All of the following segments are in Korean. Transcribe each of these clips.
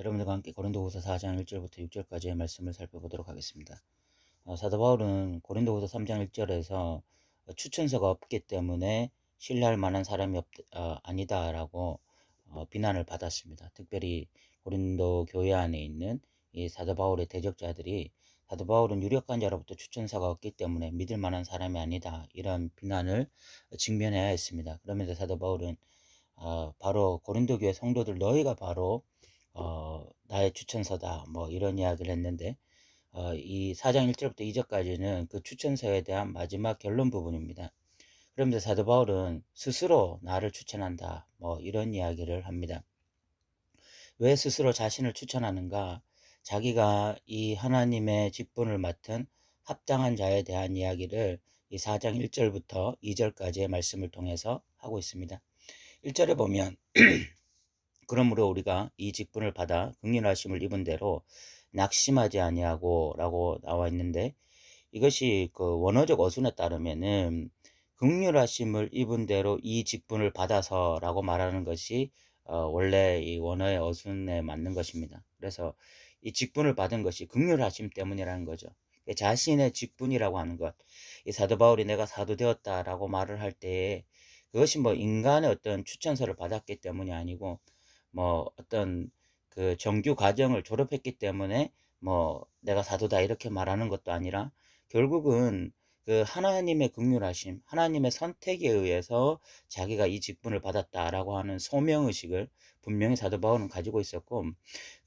여러분들과 함께 고린도후서 4장 1절부터 6절까지의 말씀을 살펴보도록 하겠습니다. 사도 바울은 고린도후서 3장 1절에서 추천서가 없기 때문에 신뢰할 만한 사람이 아니다라고 비난을 받았습니다. 특별히 고린도 교회 안에 있는 이 사도 바울의 대적자들이 사도 바울은 유력한 자로부터 추천서가 없기 때문에 믿을 만한 사람이 아니다, 이런 비난을 직면해야 했습니다. 그러면서 사도 바울은 바로 고린도 교회 성도들, 너희가 바로 나의 추천서다, 뭐 이런 이야기를 했는데, 이 4장 1절부터 2절까지는 그 추천서에 대한 마지막 결론 부분입니다. 그러면서 사도 바울은 스스로 나를 추천한다, 뭐 이런 이야기를 합니다. 왜 스스로 자신을 추천하는가? 자기가 이 하나님의 직분을 맡은 합당한 자에 대한 이야기를 이 4장 1절부터 2절까지의 말씀을 통해서 하고 있습니다. 1절에 보면 그러므로 우리가 이 직분을 받아 긍휼하심을 입은 대로 낙심하지 아니하고 라고 나와 있는데, 이것이 그 원어적 어순에 따르면은 긍휼하심을 입은 대로 이 직분을 받아서 라고 말하는 것이 원래 이 원어의 어순에 맞는 것입니다. 그래서 이 직분을 받은 것이 긍휼하심 때문이라는 거죠. 자신의 직분이라고 하는 것, 이 사도 바울이 내가 사도 되었다라고 말을 할 때에 그것이 뭐 인간의 어떤 추천서를 받았기 때문이 아니고, 뭐 어떤 그 정규 과정을 졸업했기 때문에 뭐 내가 사도다 이렇게 말하는 것도 아니라, 결국은 그 하나님의 긍휼하심, 하나님의 선택에 의해서 자기가 이 직분을 받았다라고 하는 소명의식을 분명히 사도 바울은 가지고 있었고,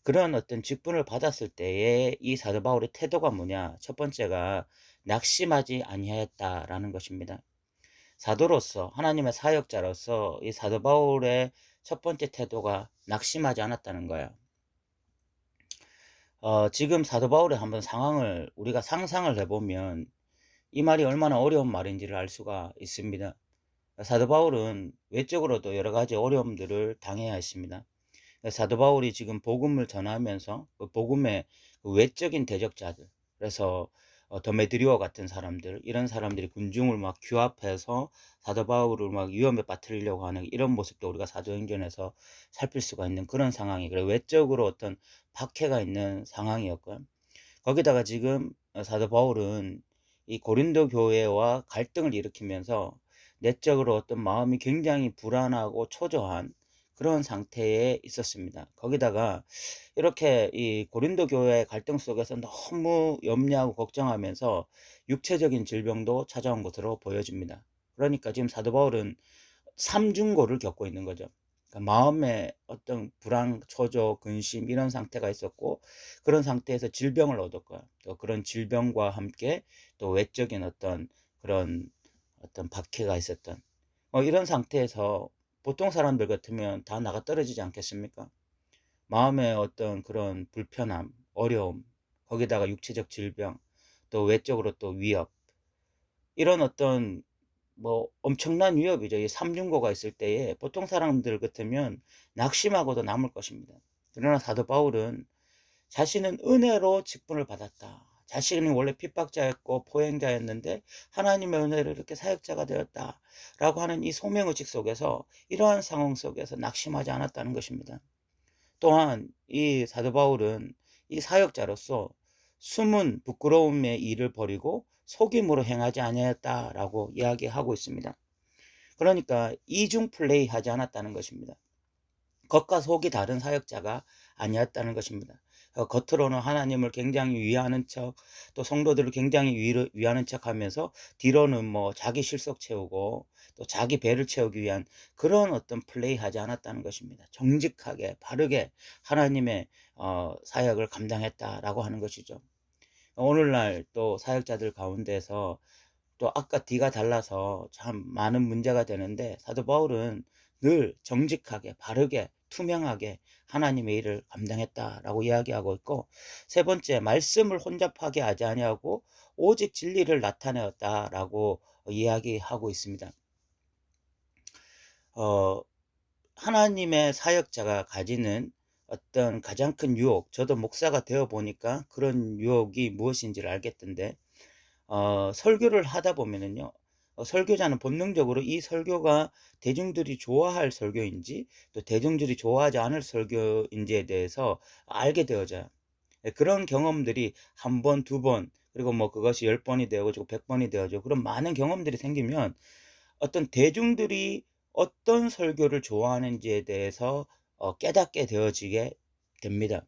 그런 어떤 직분을 받았을 때에 이 사도 바울의 태도가 뭐냐? 첫 번째가 낙심하지 아니하였다라는 것입니다. 사도로서, 하나님의 사역자로서 이 사도 바울의 첫 번째 태도가 낙심하지 않았다는 거예요. 지금 사도 바울의 한번 상황을 우리가 상상을 해보면 이 말이 얼마나 어려운 말인지를 알 수가 있습니다. 사도 바울은 외적으로도 여러 가지 어려움들을 당해야 했습니다. 사도 바울이 지금 복음을 전하면서 그 복음의 그 외적인 대적자들, 그래서 더메드리오 같은 사람들, 이런 사람들이 군중을 막 규합해서 사도 바울을 막 위험에 빠뜨리려고 하는 이런 모습도 우리가 사도행전에서 살필 수가 있는 그런 상황이, 그래 외적으로 어떤 박해가 있는 상황이었고요. 거기다가 지금 사도 바울은 이 고린도 교회와 갈등을 일으키면서 내적으로 어떤 마음이 굉장히 불안하고 초조한 그런 상태에 있었습니다. 거기다가 이렇게 이 고린도 교회의 갈등 속에서 너무 염려하고 걱정하면서 육체적인 질병도 찾아온 것으로 보여집니다. 그러니까 지금 사도 바울은 삼중고를 겪고 있는 거죠. 그러니까 마음에 어떤 불안, 초조, 근심 이런 상태가 있었고, 그런 상태에서 질병을 얻었고요. 또 그런 질병과 함께 또 외적인 어떤 그런 어떤 박해가 있었던 이런 상태에서 보통 사람들 같으면 다 나가 떨어지지 않겠습니까? 마음의 어떤 그런 불편함, 어려움, 거기다가 육체적 질병, 또 외적으로 또 위협, 이런 어떤 뭐 엄청난 위협이죠. 이 삼중고가 있을 때에 보통 사람들 같으면 낙심하고도 남을 것입니다. 그러나 사도 바울은 자신은 은혜로 직분을 받았다, 자신이 원래 핍박자였고 포행자였는데 하나님의 은혜로 이렇게 사역자가 되었다 라고 하는 이 소명의식 속에서, 이러한 상황 속에서 낙심하지 않았다는 것입니다. 또한 이 사도 바울은 이 사역자로서 숨은 부끄러움의 일을 버리고 속임으로 행하지 아니하였다라고 이야기하고 있습니다. 그러니까 이중 플레이 하지 않았다는 것입니다. 겉과 속이 다른 사역자가 아니었다는 것입니다. 겉으로는 하나님을 굉장히 위하는 척, 또 성도들을 굉장히 위하는 척 하면서 뒤로는 뭐 자기 실속 채우고 또 자기 배를 채우기 위한 그런 어떤 플레이 하지 않았다는 것입니다. 정직하게 바르게 하나님의 사역을 감당했다라고 하는 것이죠. 오늘날 또 사역자들 가운데서 또 아까 D가 달라서 참 많은 문제가 되는데, 사도 바울은 늘 정직하게 바르게 투명하게 하나님의 일을 감당했다라고 이야기하고 있고, 세 번째, 말씀을 혼잡하게 하지 아니하고 오직 진리를 나타내었다라고 이야기하고 있습니다. 어, 하나님의 사역자가 가지는 어떤 가장 큰 유혹, 저도 목사가 되어 보니까 그런 유혹이 무엇인지를 알겠던데, 설교를 하다 보면은요, 설교자는 본능적으로 이 설교가 대중들이 좋아할 설교인지 또 대중들이 좋아하지 않을 설교인지에 대해서 알게 되어져요. 예, 그런 경험들이 한 번, 두 번, 그리고 뭐 그것이 10번이 되어지고 100번이 되어지고 그런 많은 경험들이 생기면 어떤 대중들이 어떤 설교를 좋아하는지에 대해서 깨닫게 되어지게 됩니다.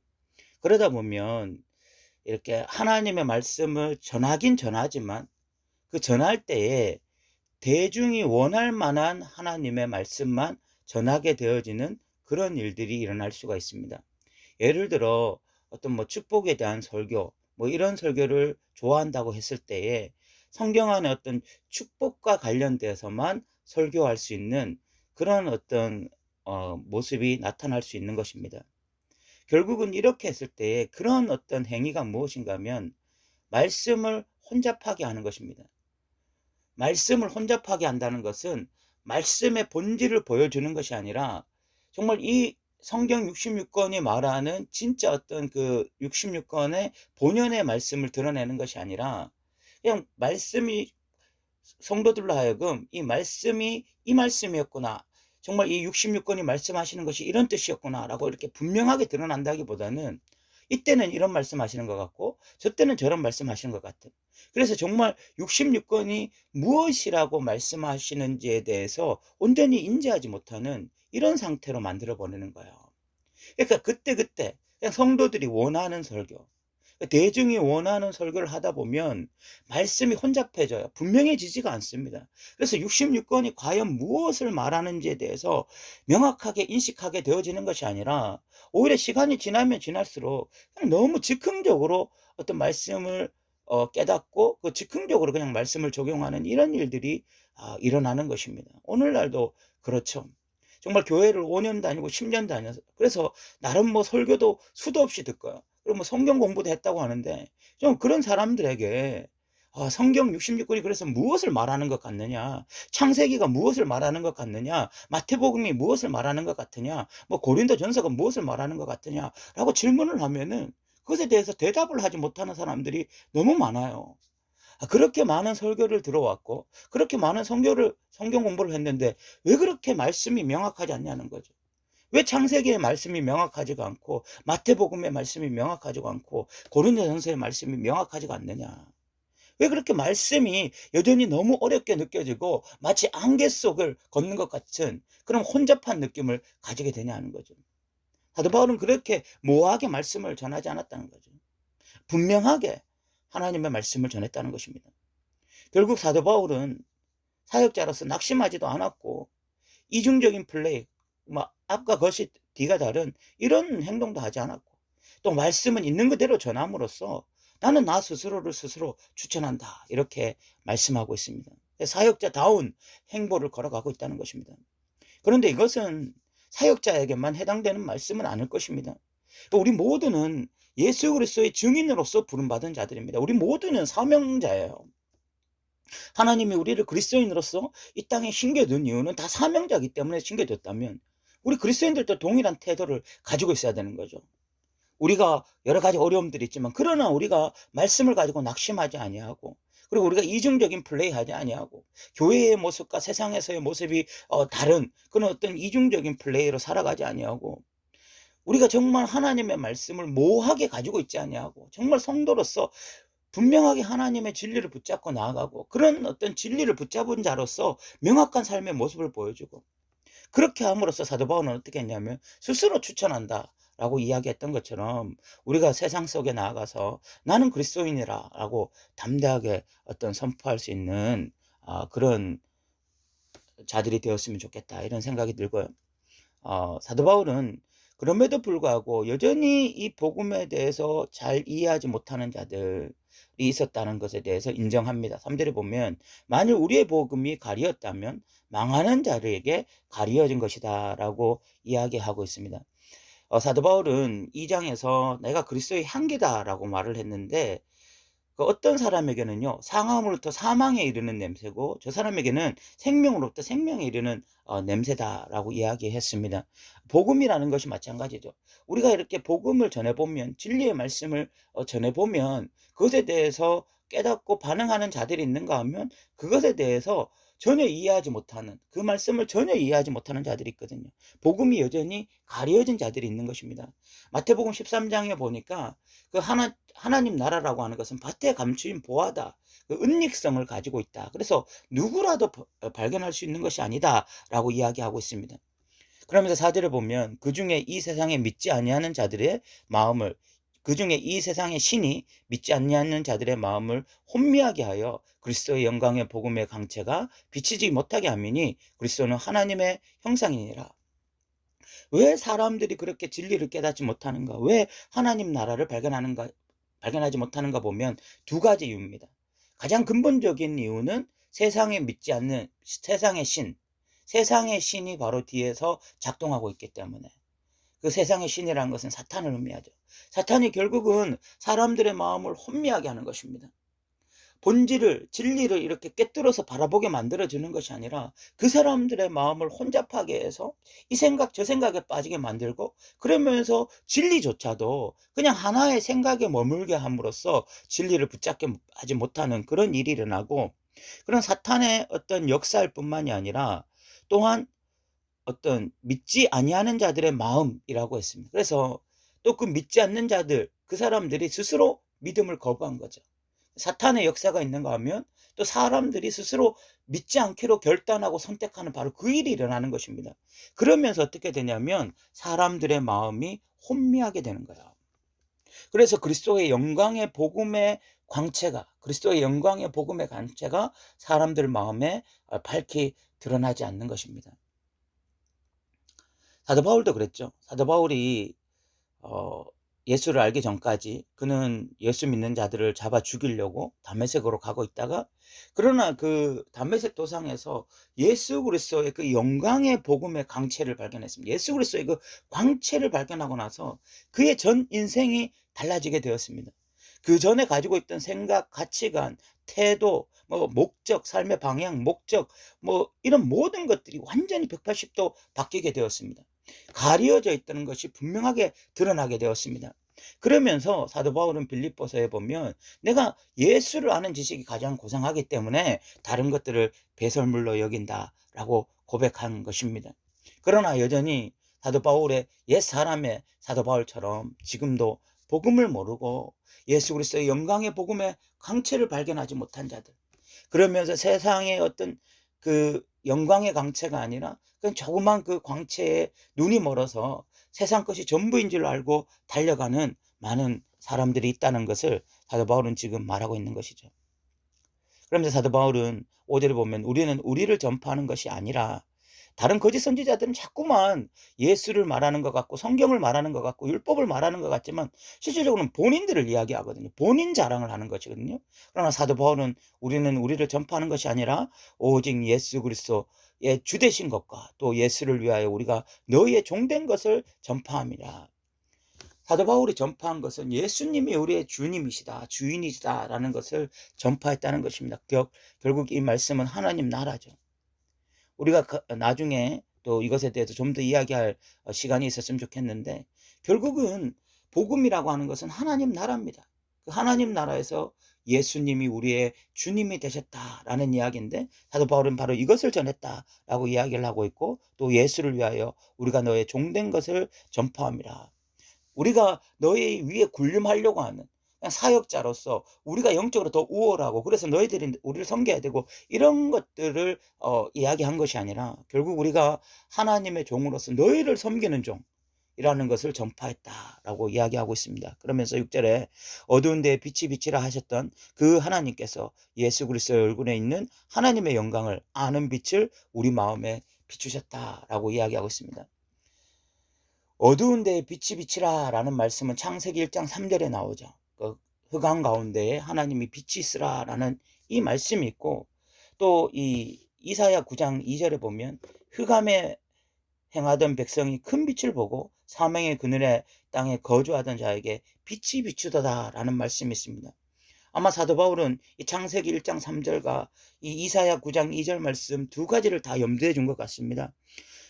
그러다 보면 이렇게 하나님의 말씀을 전하긴 전하지만 그 전할 때에 대중이 원할 만한 하나님의 말씀만 전하게 되어지는 그런 일들이 일어날 수가 있습니다. 예를 들어 어떤 뭐 축복에 대한 설교, 뭐 이런 설교를 좋아한다고 했을 때에 성경 안에 어떤 축복과 관련돼서만 설교할 수 있는 그런 어떤 모습이 나타날 수 있는 것입니다. 결국은 이렇게 했을 때에 그런 어떤 행위가 무엇인가 하면 말씀을 혼잡하게 하는 것입니다. 말씀을 혼잡하게 한다는 것은 말씀의 본질을 보여주는 것이 아니라 정말 이 성경 66권이 말하는 진짜 어떤 그 66권의 본연의 말씀을 드러내는 것이 아니라 그냥 말씀이 성도들로 하여금 이 말씀이 이 말씀이었구나. 정말 이 66권이 말씀하시는 것이 이런 뜻이었구나라고 이렇게 분명하게 드러난다기보다는 이때는 이런 말씀하시는 것 같고 저때는 저런 말씀하시는 것 같은. 그래서 정말 66권이 무엇이라고 말씀하시는지에 대해서 온전히 인지하지 못하는 이런 상태로 만들어 버리는 거예요. 그러니까 그때그때 그냥 성도들이 원하는 설교, 대중이 원하는 설교를 하다 보면 말씀이 혼잡해져요. 분명해지지가 않습니다. 그래서 66권이 과연 무엇을 말하는지에 대해서 명확하게 인식하게 되어지는 것이 아니라 오히려 시간이 지나면 지날수록 그냥 너무 즉흥적으로 어떤 말씀을 깨닫고 그 즉흥적으로 그냥 말씀을 적용하는 이런 일들이 일어나는 것입니다. 오늘날도 그렇죠. 정말 교회를 5년 다니고 10년 다녀서 그래서 나름 뭐 설교도 수도 없이 듣고요. 그리고 뭐 성경 공부도 했다고 하는데 좀 그런 사람들에게 성경 66권이 그래서 무엇을 말하는 것 같느냐? 창세기가 무엇을 말하는 것 같느냐? 마태복음이 무엇을 말하는 것 같으냐? 뭐 고린도전서가 무엇을 말하는 것 같으냐?라고 질문을 하면은 그것에 대해서 대답을 하지 못하는 사람들이 너무 많아요. 그렇게 많은 설교를 들어왔고 그렇게 많은 성경 공부를 했는데 왜 그렇게 말씀이 명확하지 않냐는 거죠. 왜 창세기의 말씀이 명확하지가 않고 마태복음의 말씀이 명확하지가 않고 고린도전서의 말씀이 명확하지가 않느냐. 왜 그렇게 말씀이 여전히 너무 어렵게 느껴지고 마치 안개 속을 걷는 것 같은 그런 혼잡한 느낌을 가지게 되냐는 거죠. 사도 바울은 그렇게 모호하게 말씀을 전하지 않았다는 거죠. 분명하게 하나님의 말씀을 전했다는 것입니다. 결국 사도 바울은 사역자로서 낙심하지도 않았고 이중적인 플레이, 뭐 앞과 겉이 뒤가 다른 이런 행동도 하지 않았고 또 말씀은 있는 그대로 전함으로써 나는 나 스스로를 스스로 추천한다 이렇게 말씀하고 있습니다. 사역자다운 행보를 걸어가고 있다는 것입니다. 그런데 이것은 사역자에게만 해당되는 말씀은 아닐 것입니다. 우리 모두는 예수 그리스도의 증인으로서 부름받은 자들입니다. 우리 모두는 사명자예요. 하나님이 우리를 그리스도인으로서 이 땅에 심겨둔 이유는 다 사명자이기 때문에 심겨뒀다면 우리 그리스도인들도 동일한 태도를 가지고 있어야 되는 거죠. 우리가 여러 가지 어려움들이 있지만 그러나 우리가 말씀을 가지고 낙심하지 아니하고 그리고 우리가 이중적인 플레이하지 아니하고 교회의 모습과 세상에서의 모습이 다른 그런 어떤 이중적인 플레이로 살아가지 아니하고 우리가 정말 하나님의 말씀을 모호하게 가지고 있지 아니하고 정말 성도로서 분명하게 하나님의 진리를 붙잡고 나아가고 그런 어떤 진리를 붙잡은 자로서 명확한 삶의 모습을 보여주고 그렇게 함으로써 사도 바울은 어떻게 했냐면 스스로 추천한다라고 이야기했던 것처럼 우리가 세상 속에 나아가서 나는 그리스도인이라라고 담대하게 어떤 선포할 수 있는 그런 자들이 되었으면 좋겠다 이런 생각이 들고요. 사도 바울은 그럼에도 불구하고 여전히 이 복음에 대해서 잘 이해하지 못하는 자들이 있었다는 것에 대해서 인정합니다. 3절에 보면 만일 우리의 복음이 가리었다면 망하는 자들에게 가리어진 것이다 라고 이야기하고 있습니다. 사도 바울은 2장에서 내가 그리스도의 향기다 라고 말을 했는데 그 어떤 사람에게는요 상함으로부터 사망에 이르는 냄새고 저 사람에게는 생명으로부터 생명에 이르는 냄새다라고 이야기했습니다. 복음이라는 것이 마찬가지죠. 우리가 이렇게 복음을 전해보면 진리의 말씀을 전해보면 그것에 대해서 깨닫고 반응하는 자들이 있는가 하면 그것에 대해서 전혀 이해하지 못하는, 그 말씀을 전혀 이해하지 못하는 자들이 있거든요. 복음이 여전히 가려진 자들이 있는 것입니다. 마태복음 13장에 보니까 그 하나님 나라라고 하는 것은 밭에 감추인 보화다. 그 은닉성을 가지고 있다. 그래서 누구라도 발견할 수 있는 것이 아니다라고 이야기하고 있습니다. 그러면서 4절에 보면 그중에 이 세상에 믿지 아니하는 자들의 마음을, 그중에 이 세상의 신이 믿지 아니하는 자들의 마음을 혼미하게 하여 그리스도의 영광의 복음의 강체가 비치지 못하게 함이니 그리스도는 하나님의 형상이니라. 왜 사람들이 그렇게 진리를 깨닫지 못하는가? 왜 하나님 나라를 발견하지 못하는가 보면 두 가지 이유입니다. 가장 근본적인 이유는 세상에 믿지 않는 세상의 신이 바로 뒤에서 작동하고 있기 때문에. 그 세상의 신이라는 것은 사탄을 의미하죠. 사탄이 결국은 사람들의 마음을 혼미하게 하는 것입니다. 본질을, 진리를 이렇게 꿰뚫어서 바라보게 만들어주는 것이 아니라 그 사람들의 마음을 혼잡하게 해서 이 생각 저 생각에 빠지게 만들고, 그러면서 진리조차도 그냥 하나의 생각에 머물게 함으로써 진리를 붙잡게 하지 못하는 그런 일이 일어나고, 그런 사탄의 어떤 역사일 뿐만이 아니라 또한 어떤 믿지 아니하는 자들의 마음이라고 했습니다. 그래서 또 그 믿지 않는 자들, 그 사람들이 스스로 믿음을 거부한 거죠. 사탄의 역사가 있는가 하면 또 사람들이 스스로 믿지 않기로 결단하고 선택하는 바로 그 일이 일어나는 것입니다. 그러면서 어떻게 되냐면 사람들의 마음이 혼미하게 되는 거야. 그래서 그리스도의 영광의 복음의 광채가 사람들 마음에 밝히 드러나지 않는 것입니다. 사도 바울도 그랬죠. 사도 바울이 예수를 알기 전까지 그는 예수 믿는 자들을 잡아 죽이려고 다메섹으로 가고 있다가, 그러나 그 다메섹 도상에서 예수 그리스도의 그 영광의 복음의 광채를 발견했습니다. 예수 그리스도의 그 광채를 발견하고 나서 그의 전 인생이 달라지게 되었습니다. 그 전에 가지고 있던 생각, 가치관, 태도, 목적, 삶의 방향, 목적, 이런 모든 것들이 완전히 180도 바뀌게 되었습니다. 가려져 있다는 것이 분명하게 드러나게 되었습니다. 그러면서 사도 바울은 빌립보서에 보면 내가 예수를 아는 지식이 가장 고상하기 때문에 다른 것들을 배설물로 여긴다라고 고백한 것입니다. 그러나 여전히 사도 바울의 옛 사람의 사도 바울처럼 지금도 복음을 모르고 예수 그리스도의 영광의 복음의 강체를 발견하지 못한 자들, 그러면서 세상의 어떤 그 영광의 광채가 아니라 그냥 조그만 그 광채에 눈이 멀어서 세상 것이 전부인 줄 알고 달려가는 많은 사람들이 있다는 것을 사도 바울은 지금 말하고 있는 것이죠. 그러면서 사도 바울은 5절에 보면 우리는 우리를 전파하는 것이 아니라, 다른 거짓 선지자들은 자꾸만 예수를 말하는 것 같고 성경을 말하는 것 같고 율법을 말하는 것 같지만 실질적으로는 본인들을 이야기하거든요. 본인 자랑을 하는 것이거든요. 그러나 사도 바울은 우리는 우리를 전파하는 것이 아니라 오직 예수 그리스도의 주되신 것과 또 예수를 위하여 우리가 너희의 종된 것을 전파합니다. 사도 바울이 전파한 것은 예수님이 우리의 주님이시다, 주인이시다라는 것을 전파했다는 것입니다. 결국 이 말씀은 하나님 나라죠. 우리가 나중에 또 이것에 대해서 좀 더 이야기할 시간이 있었으면 좋겠는데, 결국은 복음이라고 하는 것은 하나님 나라입니다. 그 하나님 나라에서 예수님이 우리의 주님이 되셨다라는 이야기인데, 사도 바울은 바로 이것을 전했다라고 이야기를 하고 있고, 또 예수를 위하여 우리가 너의 종된 것을 전파합니다. 우리가 너희 위에 군림하려고 하는 그냥 사역자로서 우리가 영적으로 더 우월하고, 그래서 너희들이 우리를 섬겨야 되고 이런 것들을 이야기한 것이 아니라, 결국 우리가 하나님의 종으로서 너희를 섬기는 종이라는 것을 전파했다라고 이야기하고 있습니다. 그러면서 6절에 어두운 데에 빛이 비치라 하셨던 그 하나님께서 예수 그리스도의 얼굴에 있는 하나님의 영광을 아는 빛을 우리 마음에 비추셨다라고 이야기하고 있습니다. 어두운 데에 빛이 비치라 라는 말씀은 창세기 1장 3절에 나오죠. 그 흑암 가운데에 하나님이 빛이 있으라 라는 이 말씀이 있고, 또 이 이사야 9장 2절에 보면 흑암에 행하던 백성이 큰 빛을 보고 사망의 그늘의 땅에 거주하던 자에게 빛이 비추더다 라는 말씀이 있습니다. 아마 사도 바울은 이 창세기 1장 3절과 이 이사야 9장 2절 말씀 두 가지를 다 염두에 준 것 같습니다.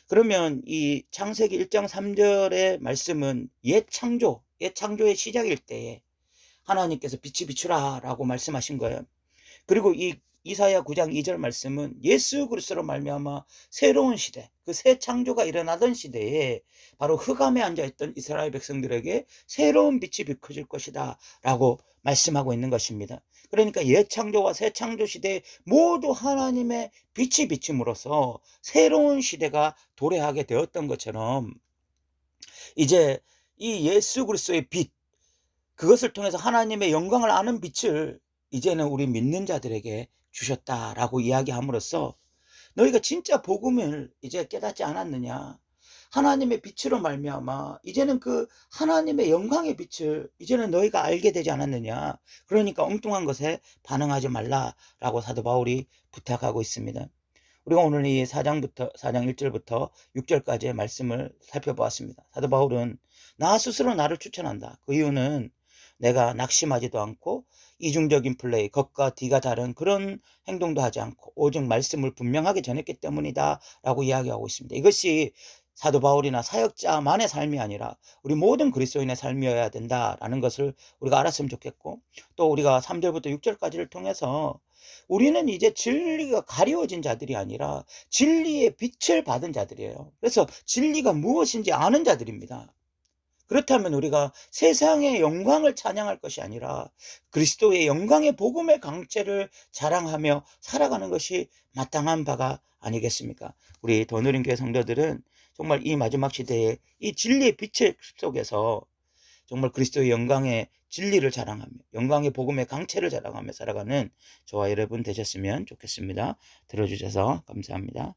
그러면 이 창세기 1장 3절의 말씀은 옛 창조의 시작일 때에 하나님께서 빛이 비추라 라고 말씀하신 거예요. 그리고 이 이사야 9장 2절 말씀은 예수 그리스도로 말미암아 새로운 시대, 그 새 창조가 일어나던 시대에 바로 흑암에 앉아 있던 이스라엘 백성들에게 새로운 빛이 비춰질 것이다 라고 말씀하고 있는 것입니다. 그러니까 옛 창조와 새 창조 시대에 모두 하나님의 빛이 비침으로써 새로운 시대가 도래하게 되었던 것처럼, 이제 이 예수 그리스도의 빛, 그것을 통해서 하나님의 영광을 아는 빛을 이제는 우리 믿는 자들에게 주셨다라고 이야기함으로써, 너희가 진짜 복음을 이제 깨닫지 않았느냐, 하나님의 빛으로 말미암아 이제는 그 하나님의 영광의 빛을 이제는 너희가 알게 되지 않았느냐, 그러니까 엉뚱한 것에 반응하지 말라라고 사도 바울이 부탁하고 있습니다. 우리가 오늘 이 4장 1절부터 6절까지의 말씀을 살펴보았습니다. 사도 바울은 나 스스로 나를 추천한다. 그 이유는 내가 낙심하지도 않고 이중적인 플레이, 겉과 뒤가 다른 그런 행동도 하지 않고 오직 말씀을 분명하게 전했기 때문이다 라고 이야기하고 있습니다. 이것이 사도 바울이나 사역자만의 삶이 아니라 우리 모든 그리스도인의 삶이어야 된다라는 것을 우리가 알았으면 좋겠고, 또 우리가 3절부터 6절까지를 통해서 우리는 이제 진리가 가리워진 자들이 아니라 진리의 빛을 받은 자들이에요. 그래서 진리가 무엇인지 아는 자들입니다. 그렇다면 우리가 세상의 영광을 찬양할 것이 아니라 그리스도의 영광의 복음의 강체를 자랑하며 살아가는 것이 마땅한 바가 아니겠습니까? 우리 더 누린 교회 성도들은 정말 이 마지막 시대에 이 진리의 빛의 속에서 정말 그리스도의 영광의 진리를 자랑하며 영광의 복음의 강체를 자랑하며 살아가는 저와 여러분 되셨으면 좋겠습니다. 들어주셔서 감사합니다.